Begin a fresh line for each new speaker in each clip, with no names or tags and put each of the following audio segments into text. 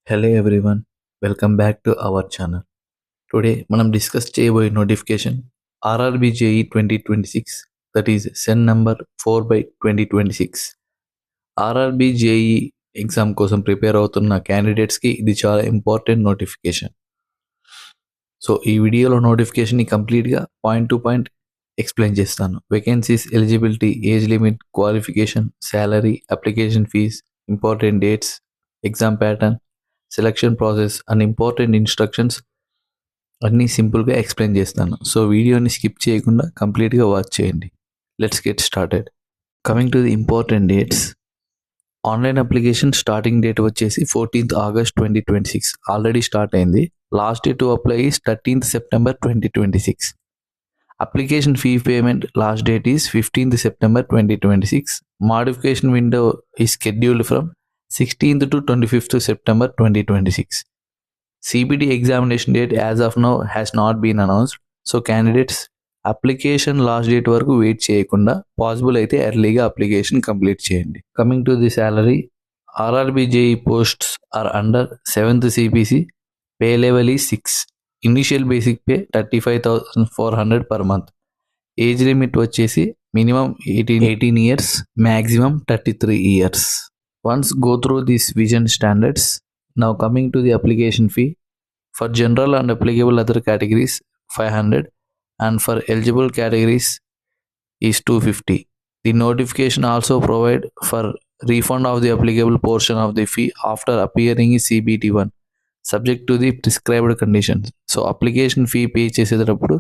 Hello everyone, welcome back to our channel. Today మనం discuss చేయబోయే notification RRBJE 2026, that is CEN number 4/2026. RRBJE exam కోసం prepare అవుతున్న క్యాండిడేట్స్కి ఇది చాలా ఇంపార్టెంట్ నోటిఫికేషన్. సో ఈ వీడియోలో నోటిఫికేషన్ని కంప్లీట్గా పాయింట్ టు పాయింట్ ఎక్స్ప్లెయిన్ చేస్తాను. Vacancies, eligibility, age limit, qualification, salary, application fees, important dates, exam pattern, selection process and important instructions అన్నీ సింపుల్గా ఎక్స్ప్లెయిన్ చేస్తాను. సో వీడియోని స్కిప్ చేయకుండా కంప్లీట్గా వాచ్ చేయండి. Let's get started. Coming to the important dates, online application starting date వచ్చేసి 14th August 2026 already start అయింది. Last day to apply is 13th September 2026. Application fee payment last date is 15th September 2026. Modification window is scheduled from 16th to 25th September 2026. CBT examination date as of now has not been announced. So candidates application last date వరకు wait చేయకుండా possible అయితే ఎర్లీగా application complete చేయండి. Coming to the salary, RRBJE posts are under 7th CPC. Pay level ఈ 6. Initial basic pay 35,400 per month. Age limit వచ్చేసి minimum 18 years, maximum 33 years. Once go through these vision standards, now coming to the application fee. For general and applicable other categories 500, and for eligible categories is 250. The notification also provide for refund of the applicable portion of the fee after appearing in CBT1 subject to the prescribed conditions. So application fee pay చేసేటప్పుడు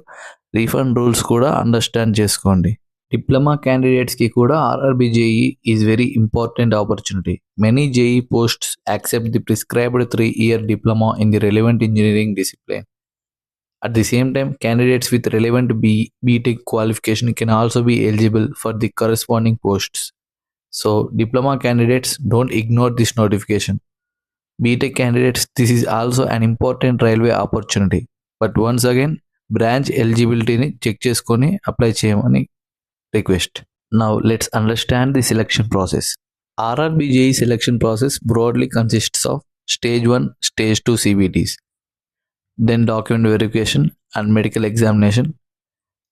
refund rules కూడా understand చేసుకోండి. Diploma క్యాండిడేట్స్కి కూడా RRBJE is very important opportunity. Many JE posts accept the prescribed 3-year diploma in the relevant engineering discipline. At the same time, candidates with relevant BTech qualification can also be eligible for the corresponding posts. So diploma candidates, don't ignore this notification. BTech candidates, this is also an important railway opportunity. But once again, branch eligibility check చేసుకొని apply చేయమని request. Now let's understand the selection process. RRBJE selection process broadly consists of stage 1, stage 2 CBTs, then document verification and medical examination.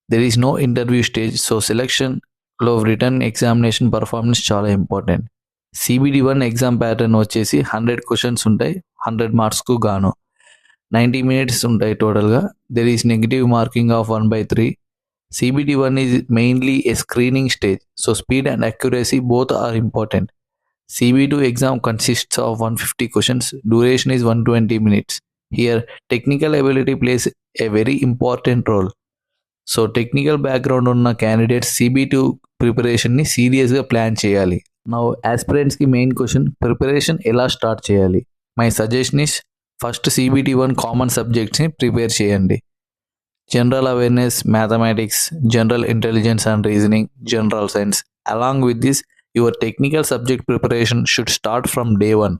There is no interview stage, so selection లో written examination performance చాలా important. CBT1 exam pattern వచ్చేసి 100 questions ఉంటాయి, 100 మార్క్స్కు గాను 90 minutes ఉంటాయి టోటల్గా. There is negative marking of 1/3. CBT1 is mainly a screening stage, so speed and accuracy both are important. CB2 exam consists of 150 questions, duration is 120 minutes. Here, technical ability plays a very important role. So technical background ఉన్న candidates CB2 ప్రిపరేషన్ని సీరియస్గా plan చేయాలి. Now ఆస్పిరెంట్స్కి main question, preparation ఎలా start చేయాలి? My suggestion is first CBT1 common సబ్జెక్ట్స్ని prepare చేయండి. General awareness, mathematics, general intelligence and reasoning, general science. Along with this, your technical subject preparation should start from day 1.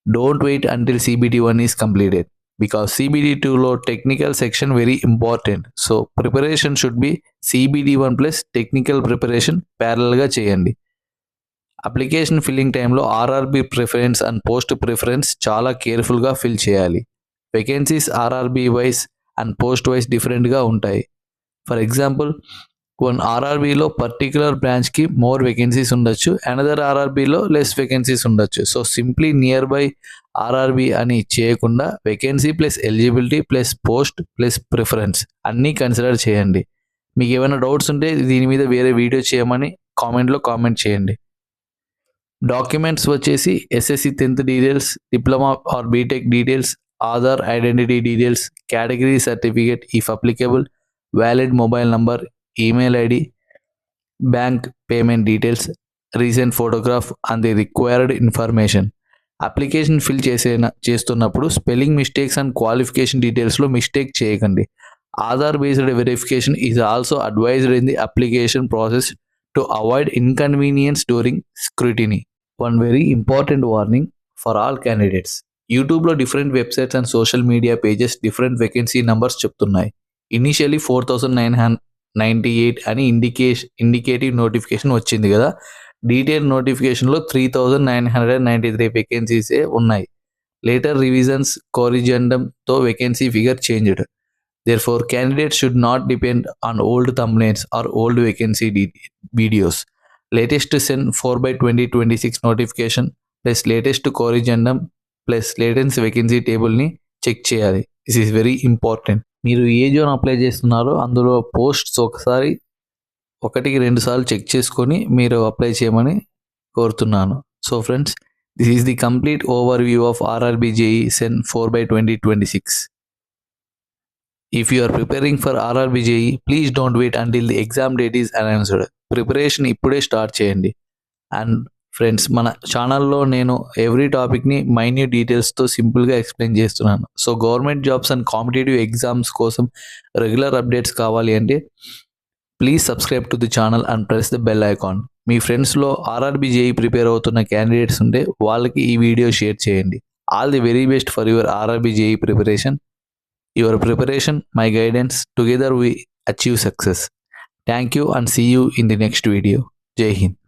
Don't wait until CBT1 is completed, because CBT2లో technical section very important. So preparation should be CBT1 plus technical preparation ప్యారల్గా చేయండి. Application filling టైంలో RRB preference and post preference చాలా కేర్ఫుల్గా fill చేయాలి. Vacancies RRB wise and post wise డిఫరెంట్గా ఉంటాయి. For example, one RRBలో particular బ్రాంచ్కి more vacancies ఉండొచ్చు, another RRBలో less vacancies ఉండొచ్చు. So simply near by RRB అని చేయకుండా vacancy plus eligibility plus post plus preference అన్నీ కన్సిడర్ చేయండి. మీకు ఏమైనా డౌట్స్ ఉంటే దీని మీద వేరే వీడియో చేయమని కామెంట్లో కామెంట్ చేయండి. డాక్యుమెంట్స్ వచ్చేసి SSC 10th details, diploma or BTech details, Aadhaar identity details, category certificate if applicable, valid mobile number, email ID, bank payment details, recent photograph and the required information. Application fill చేస్తున్నప్పుడు spelling mistakes and qualification డీటెయిల్స్లో mistake చేయకండి. Aadhaar based verification is also advised in the application process to avoid inconvenience during scrutiny. One very important warning for all candidates, యూట్యూబ్లో different websites and social media pages different vacancy numbers చెప్తున్నాయి. Initially 4,998 అని indicative notification వచ్చింది కదా. Detail నోటిఫికేషన్లో 3,993 వేకెన్సీసే ఉన్నాయి. Later revisions corrigendum తో vacancy figure changed. Therefore, candidates should not depend on old thumbnails or old vacancy videos. Latest SEN 4/2026 notification plus latest corrigendum plus latest vacancy టేబుల్ని check చేయాలి. This is very important. మీరు ఏ zone apply చేస్తున్నారో అందులో posts ఒకసారి 1-2 సార్లు check చేసుకొని మీరు అప్లై చేయమని కోరుతున్నాను. So friends, this is the complete overview of RRB JEE SEN 4/2026. If you are preparing for RRB JEE, please don't wait until the exam date is announced. Preparation ఇప్పుడే start చేయండి. And friends, మన ఛానల్లో నేను every టాపిక్ని minute డీటెయిల్స్తో సింపుల్గా explain చేస్తున్నాను. So government jobs and competitive exams కోసం regular updates కావాలి అంటే please subscribe to the channel and press the bell icon. మీ ఫ్రెండ్స్లో RRB JEE ప్రిపేర్ అవుతున్న క్యాండిడేట్స్ ఉంటే వాళ్ళకి ఈ వీడియో షేర్ చేయండి. All the very best for your RRB JEE preparation. Your preparation, my guidance, together we achieve success. Thank you and see you in the next video. Jai Hind.